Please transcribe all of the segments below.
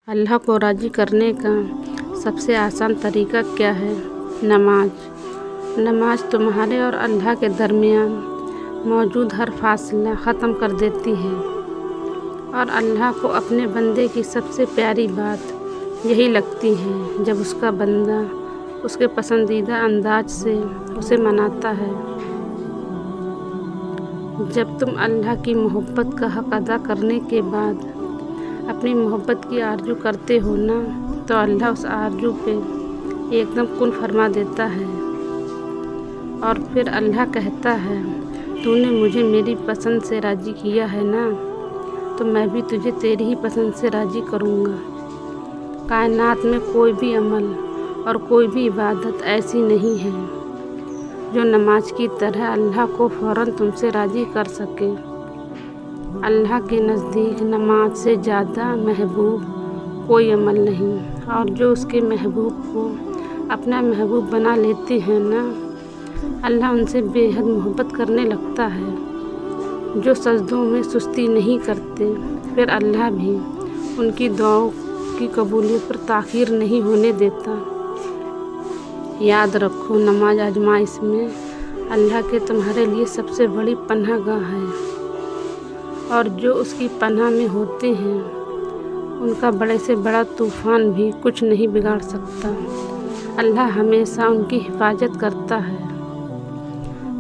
अल्लाह को राज़ी करने का सबसे आसान तरीका क्या है? नमाज तुम्हारे और अल्लाह के दरमियान मौजूद हर फासला ख़त्म कर देती है और अल्लाह को अपने बंदे की सबसे प्यारी बात यही लगती है जब उसका बंदा उसके पसंदीदा अंदाज से उसे मनाता है। जब तुम अल्लाह की मोहब्बत का हक़ अदा करने के बाद अपनी मोहब्बत की आरज़ू करते हो ना, तो अल्लाह उस आरज़ू पे एकदम कुन फरमा देता है और फिर अल्लाह कहता है, तूने मुझे मेरी पसंद से राज़ी किया है ना, तो मैं भी तुझे तेरी ही पसंद से राज़ी करूँगा। कायनात में कोई भी अमल और कोई भी इबादत ऐसी नहीं है जो नमाज की तरह अल्लाह को फ़ौरन तुमसे राज़ी कर सके। अल्लाह के नज़दीक नमाज से ज़्यादा महबूब कोई अमल नहीं, और जो उसके महबूब को अपना महबूब बना लेते हैं ना, अल्लाह उनसे बेहद मोहब्बत करने लगता है। जो सजदों में सुस्ती नहीं करते, फिर अल्लाह भी उनकी दुआओं की कबूलियत पर ताख़ीर नहीं होने देता। याद रखो, नमाज आज़माइश में अल्लाह के तुम्हारे लिए सबसे बड़ी पनाहगाह है, और जो उसकी पनाह में होते हैं उनका बड़े से बड़ा तूफ़ान भी कुछ नहीं बिगाड़ सकता। अल्लाह हमेशा उनकी हिफाजत करता है।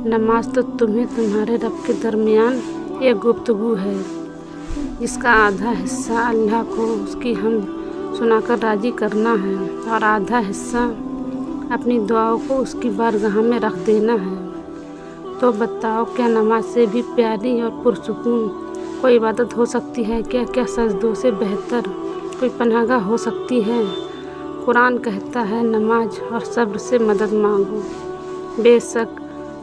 नमाज तो तुम्हें तुम्हारे रब के दरमियान एक गुफ्तगू है, जिसका आधा हिस्सा अल्लाह को उसकी हम्द सुनाकर राज़ी करना है और आधा हिस्सा अपनी दुआओं को उसकी बारगाह में रख देना है। तो बताओ, क्या नमाज से भी प्यारी और पुरसुकून कोई इबादत हो सकती है? क्या सजदों से बेहतर कोई पनाहगाह हो सकती है? कुरान कहता है, नमाज और सब्र से मदद मांगो। बेशक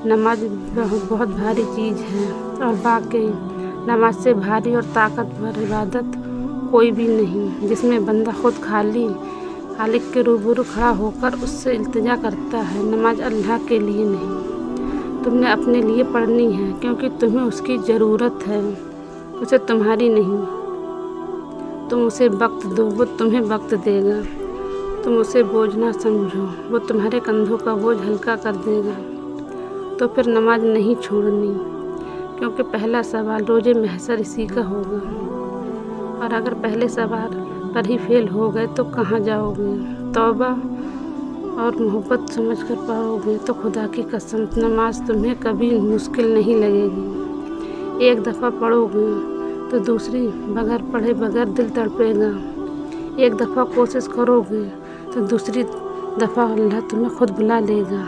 नमाज बहुत भारी चीज़ है, और वाकई नमाज से भारी और ताकतवर इबादत कोई भी नहीं, जिसमें बंदा खुद खालिक के रूबरू खड़ा होकर उससे इल्तिजा करता है। नमाज अल्लाह के लिए नहीं, तुमने अपने लिए पढ़नी है, क्योंकि तुम्हें उसकी ज़रूरत है, उसे तुम्हारी नहीं। तुम उसे वक्त दो, वो तुम्हें वक्त देगा। तुम उसे बोझ ना समझो, वो तुम्हारे कंधों का बोझ हल्का कर देगा। तो फिर नमाज नहीं छोड़नी, क्योंकि पहला सवाल रोज़े महशर इसी का होगा, और अगर पहले सवाल पर ही फेल हो गए तो कहाँ जाओगे? तौबा और मोहब्बत समझ कर पढ़ोगे तो खुदा की कसम नमाज तुम्हें कभी मुश्किल नहीं लगेगी। एक दफ़ा पढ़ोगे तो दूसरी बगैर पढ़े बगैर दिल तड़पेगा। एक दफ़ा कोशिश करोगे तो दूसरी दफ़ा अल्लाह तुम्हें खुद बुला लेगा।